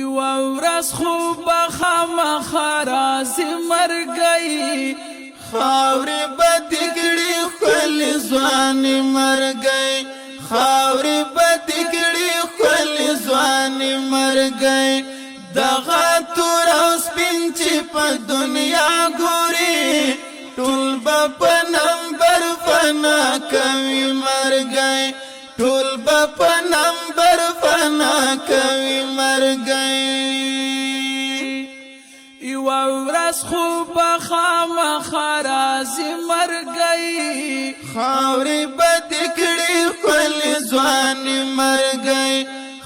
یوه ورځ خو به خامخا راځي مرګی خاورې به دې کړي ښکلې ځوانې مرګی خاورې به دې کړي ښکلې ځوانې مرګی دغه تور او سپین چې په دنیا ګوري ټول به په نمبر فنا کوي مرګی ټول به په نمبر فنا کوي مرګی یوه ورځ خو به خامخا راځي مرګی خاورې به دې کړي ښکلې ځوانې مرګی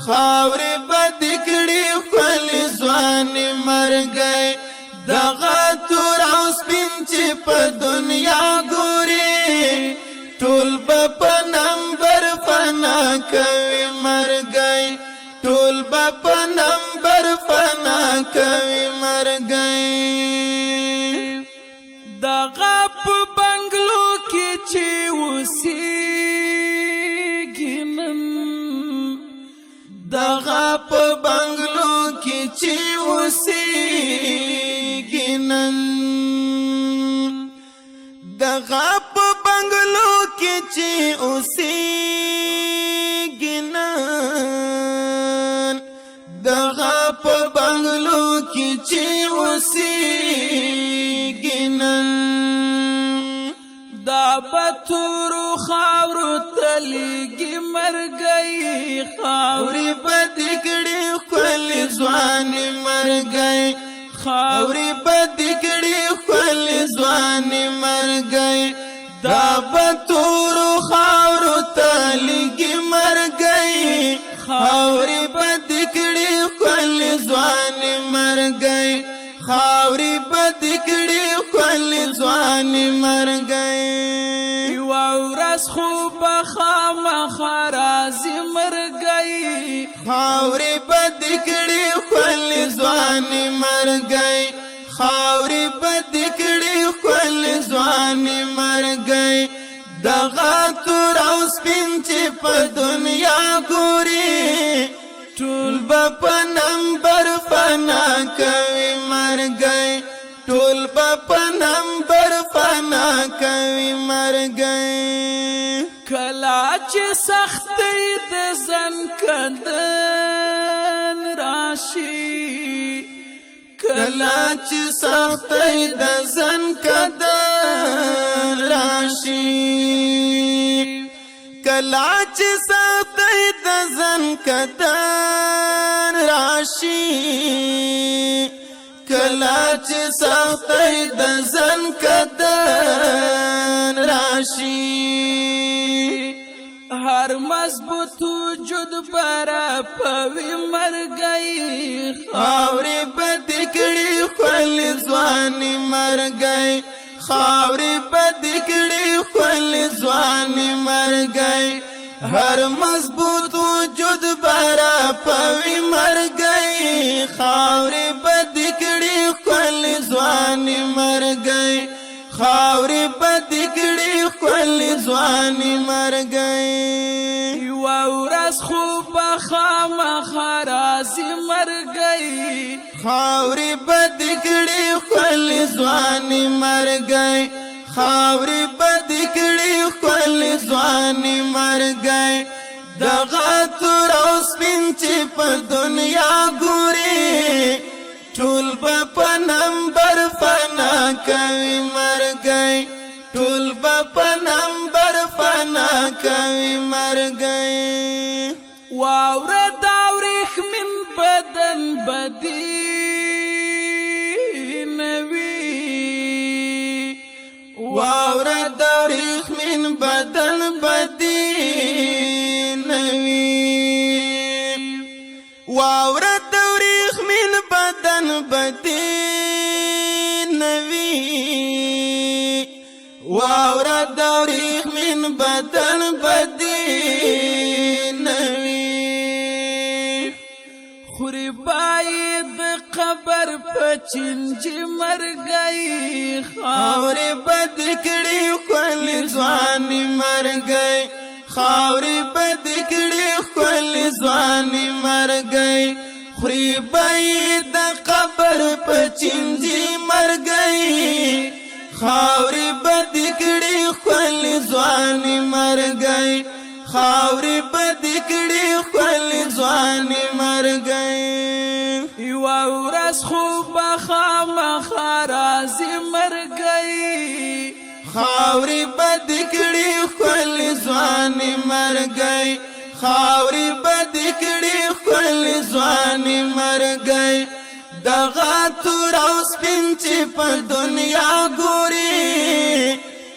خاورې به دې کړي ښکلې ځوانې مرګی دغه تور او سپین چې په دنیا ګوري ټول به په نمبر فنا کوي مرګی ټول به په نمبر فنا کوي مرګی دغه په بنګلو کې چې اوسېږي نن دغه په بنګلو کې چې اوسېږي نن دغه په بنګلو کې چې اوسېږي نن دغه په بنګلو کې چې اوسېږي نن دا به تورو خاورو تلیږي مرګی خاورې به دې کړي ښکلې ځوانې مرګی خاورې به دې کړي ښکلې ځوانې مرګی دا به تورو خاورو تلیږي مرګی خاورې به دې کړي ښکلې ځوانې مرګی خاورې به دې کړي ښکلې ځوانې مرګی یوه ورځ خو به خامخا راځي مرګی خاورې به دې کړي ښکلې ځوانې مرګی خاورې به دې کړي ښکلې ځوانې مرګی دغه تور او سپین چې په دنیا ګوري ټول به په نمبر فنا کوي مرګی ټول به په نمبر فنا کوي مرګی کله چې سختۍ د زنکدن راشي کله چې سختۍ د زنکدن راشي کله چې سختۍ د زنکدن راشي کله چې سختۍ د زنکدن راشي هر مضبوط وجود برا پوي مرګي خاورې به دې کړي ښکلې ځوانې مرګی خاورې به دې کړي ښکلې ځوانې مرګی هر مضبوط وجود برا پوي مرګی خاورې به دې کړي ښکلې ځوانې مرګی خاورې به دې کړي ښکلې ځوانې مرګی یوه ورځ خو به خامخا راځي مرګی خاورې به دې کړي ښکلې ځوانې مرګی خاورې به دې کړي ښکلې ځوانې مرګی دغه تور او سپین چې په دنیا ګوري ټول به په نمبر فنا کوي مرګی ټول به په نمبر فنا کوي مرګی واوره دا ورېښمین بدن بدي نوي واوره دا ورېښمین بدن بدي نوي واوره دا ورېښمین بدن بدي نوي واوره دا ورېښمین بدن بدي نوي خوري باید د قبر په چنجي مرګی خاورې به دې کړي ښکلې ځوانې مرګی خاورې به دې کړي ښکلې ځوانې مرګی خوري بای د قبر په چنجي مرګي خاوري بدکړي خپل ځوان مرګي خاوري بدکړي خپل ځوان مرګي یو ورځ خو بخامخ راځي مرګي خاوري بدکړي خپل ځوان مرګي خاوري بدکړي خپل ځوان مرګي دغه تور او سپین چې په دنیا ګوري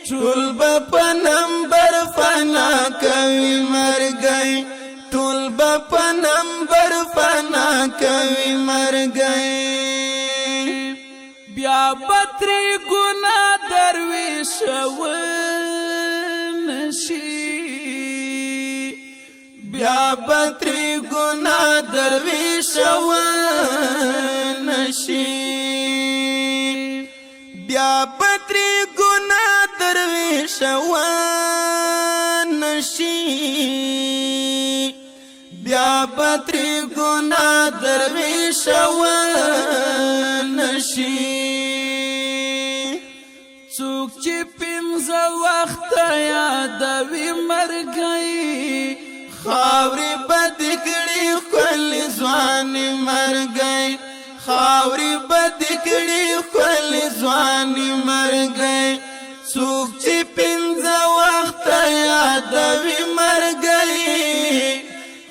ټول په نمبر فنا کوي مرګي ټول په نمبر فنا کوي مرګي بیا بتری ګنا درویش ونشي بیا بتری ګنا درویش ونشي بیا بتری ګنا درویش ونشي بیا بتری ګنا درویش ونشي څوک چې پنځه وخت یادوي مرګي خاوري بدکړي خپل ځوان مرګي خاوري بدکړي خپل ځوان مرګي څوک چې پنځه وخت یادوي مرګي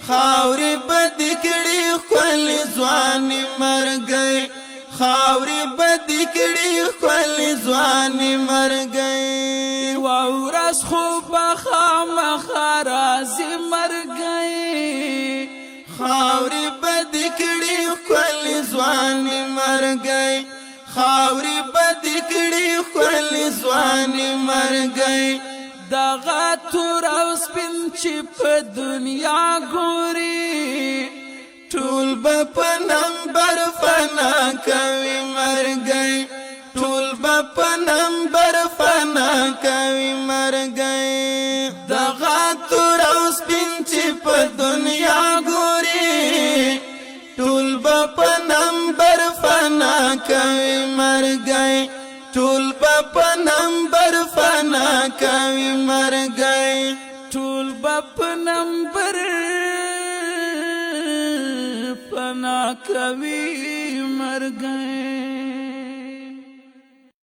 خاوري بدکړي خپل ځوان مرګي خاوري بدکړي خپل ځوان مرګي ورځ خو بخامخ راځي مرګي خاوري بدکړي خپل ځوان مرګي خاوري بدکړي خپل ځوان مرګي دغه تور او سپین چې په دنیا ګوري ټول په نمبر فنا کوي مرګي ټول په نمبر فنا کوي مرګي دغه تور او سپین چې په دنیا ګوري ټول په نمبر فنا کوي مرګي ټول په نمبر فنا کوي مرګي ټول په نمبر فنا کوي مرګي